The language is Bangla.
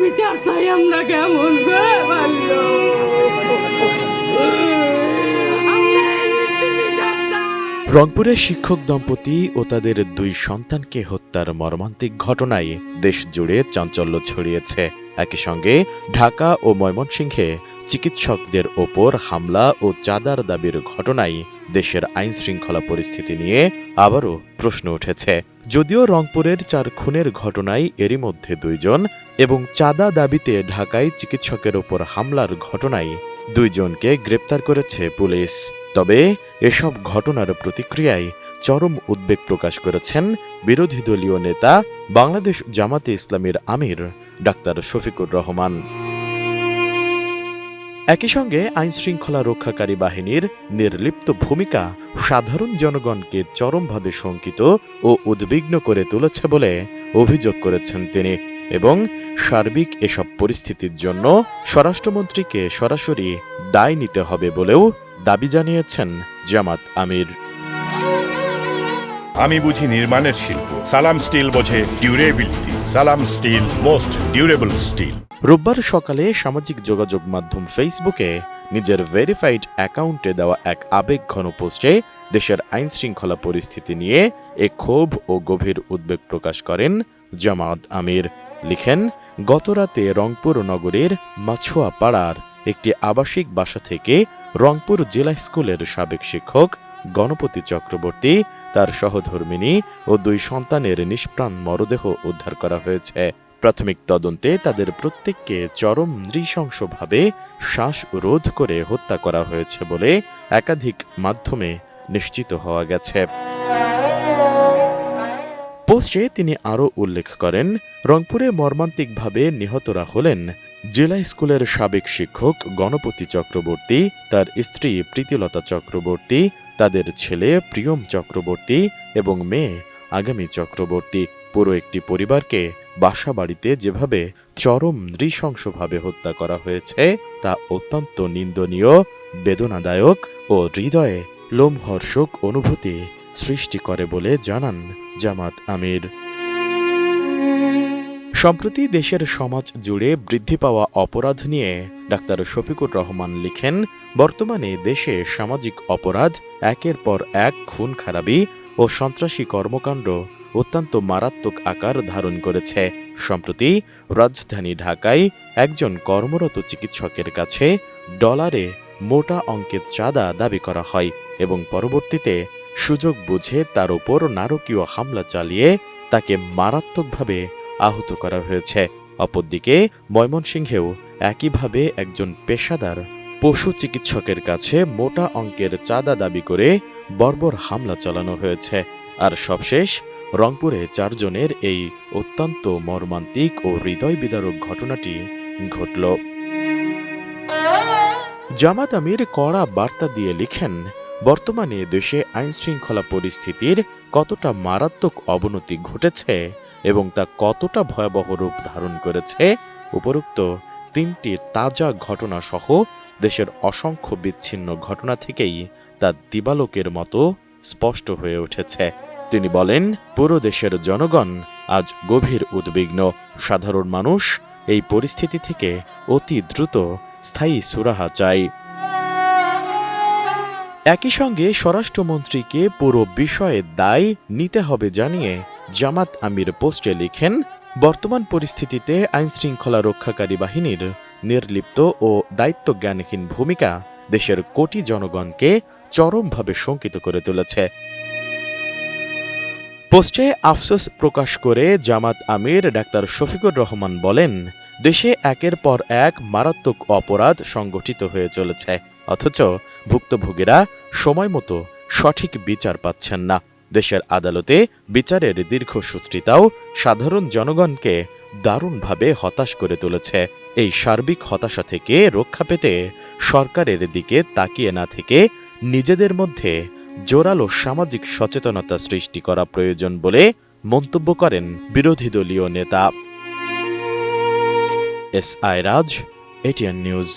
বিচার চাই আমরা কেমন করে পারলো রংপুরের শিক্ষক দম্পতি ও তাদের 2 সন্তানকে হত্যার মর্মান্তিক ঘটনায় দেশ জুড়ে চাঞ্চল্য ছড়িয়েছে। একই সঙ্গে ঢাকা ও ময়মনসিংহে চিকিৎসকদের ওপর হামলা ও চাঁদার দাবির ঘটনায় দেশের আইন শৃঙ্খলা পরিস্থিতি নিয়ে আবারও প্রশ্ন উঠেছে। যদিও রংপুরের 4 খুনের ঘটনায় এরই মধ্যে 2 জন এবং চাঁদা দাবিতে ঢাকায় চিকিৎসকের ওপর হামলার ঘটনায় 2 জনকে গ্রেপ্তার করেছে পুলিশ। তবে এসব ঘটনার প্রতিক্রিয়ায় চরম উদ্বেগ প্রকাশ করেছেন বিরোধী দলীয় নেতা বাংলাদেশ জামাতে ইসলামীর আমির ডাক্তার শফিকুর রহমান। একই সঙ্গে আইনশৃঙ্খলা রক্ষাকারী বাহিনীর নির্লিপ্ত ভূমিকা সাধারণ জনগণকে চরমভাবে শঙ্কিত ও উদ্বিগ্ন করে তুলেছে বলে অভিযোগ করেছেন তিনি এবং সার্বিক এসব পরিস্থিতির জন্য স্বরাষ্ট্রমন্ত্রীকে সরাসরি দায় নিতে হবে বলেও দাবি জানিয়েছেন জামাত আমির। আমি বুঝি নির্মাণের শিল্প, সালাম স্টিল বোঝে ডিউরেবিলিটি। সালাম স্টিল, মোস্ট ডিউরেবল স্টিল। রোববার সকালে সামাজিক যোগাযোগ মাধ্যম ফেসবুকে নিজের ভেরিফাইড অ্যাকাউন্টে দেওয়া এক আবেগঘন পোস্টে দেশের আইন শৃঙ্খলা পরিস্থিতি নিয়ে ক্ষোভ ও গভীর উদ্বেগ প্রকাশ করেন জামাত আমির। লিখেন, গতরাতে রংপুর নগরের মাছুয়া পাড়ার একটি আবাসিক বাসা থেকে রংপুর জেলা স্কুলের সাবেক শিক্ষক গণপতি চক্রবর্তী, তার সহধর্মিণী ও 2 সন্তানের নিষ্প্রাণ মরদেহ উদ্ধার করা হয়েছে। প্রাথমিক তদন্তে তাদের প্রত্যেককে চরম নৃশংসভাবে শ্বাসরোধ করে হত্যা করা হয়েছে বলে একাধিক মাধ্যমে নিশ্চিত হওয়া গেছে। পোস্টে তিনি আরও উল্লেখ করেন, রংপুরে মর্মান্তিকভাবে নিহতরা হলেন জেলা স্কুলের সাবেক শিক্ষক গণপতি চক্রবর্তী, তার স্ত্রী প্রীতিলতা চক্রবর্তী, তাদের ছেলে প্রিয়ম চক্রবর্তী এবং মেয়ে আগামী চক্রবর্তী। পুরো একটি পরিবারকে বাসা বাড়িতে যেভাবে চরম নৃশংসভাবে হত্যা করা হয়েছে তা অত্যন্ত নিন্দনীয়, বেদনাদায়ক ও হৃদয়ে লোমহর্ষক অনুভূতি সৃষ্টি করে বলে জানান জামাত আমির। সম্প্রতি দেশের সমাজ জুড়ে বৃদ্ধি পাওয়া অপরাধ নিয়ে ডাক্তার শফিকুর রহমান লিখেন, বর্তমানে দেশে সামাজিক অপরাধ একের পর এক খুন খারাপি ও সন্ত্রাসী কর্মকাণ্ড অত্যন্ত মারাত্মক আকার ধারণ করেছে। সম্প্রতি রাজধানী ঢাকায় একজন কর্মরত চিকিৎসকের কাছে ডলারে মোটা অঙ্কের চাঁদা দাবি করা হয় এবং পরবর্তীতে সুযোগ বুঝে তার উপর নারকীয় হামলা চালিয়ে তাকে মারাত্মকভাবে আহত করা হয়েছে। অপরদিকে ময়মনসিংহেও একইভাবে একজন পেশাদার পশু চিকিৎসকের কাছে মোটা অঙ্কের চাঁদা দাবি করে বর্বর হামলা চালানো হয়েছে। আর সবশেষ রংপুরে 4 জনের এই অত্যন্ত মর্মান্তিক ও হৃদয় বিদারক ঘটনাটি ঘটল। জামাত আমির কড়া বার্তা দিয়ে লিখেন, বর্তমানে দেশে আইনশৃঙ্খলা পরিস্থিতির কতটা মারাত্মক অবনতি ঘটেছে এবং তা কতটা ভয়াবহ রূপ ধারণ করেছে উপরোক্ত 3টি তাজা ঘটনা সহ দেশের অসংখ্য বিচ্ছিন্ন ঘটনা থেকেই তা দিবালোকের মতো স্পষ্ট হয়ে উঠেছে। তিনি বলেন, পুরো দেশের জনগণ আজ গভীর উদ্বিগ্ন। সাধারণ মানুষ এই পরিস্থিতি থেকে অতি দ্রুত স্থায়ী সুরাহা চায়। একই সঙ্গে স্বরাষ্ট্রমন্ত্রীকে পুরো বিষয়ে দায় নিতে হবে জানিয়ে জামাত আমির পোস্টে লিখেন, বর্তমান পরিস্থিতিতে আইনশৃঙ্খলা রক্ষাকারী বাহিনীর নির্লিপ্ত ও দায়িত্বজ্ঞানহীন ভূমিকা দেশের কোটি জনগণকে চরমভাবে শঙ্কিত করে তুলেছে। পোস্টে আফসোস প্রকাশ করে জামাত আমির ডাক্তার শফিকুর রহমান বলেন, দেশে একের পর এক মারাত্মক অপরাধ সংগঠিত হয়ে চলেছে, অথচ ভুক্তভোগীরা সময়মতো সঠিক বিচার পাচ্ছেন না। দেশের আদালতে বিচারের দীর্ঘসূত্রিতাও সাধারণ জনগণকে দারুণভাবে হতাশ করে তুলেছে। এই সার্বিক হতাশা থেকে রক্ষা পেতে সরকারের দিকে তাকিয়ে না থেকে নিজেদের মধ্যে জোরালো সামাজিক সচেতনতা সৃষ্টি করা প্রয়োজন বলে মন্তব্য করেন বিরোধী দলীয় নেতা। S I Raj, ATN news.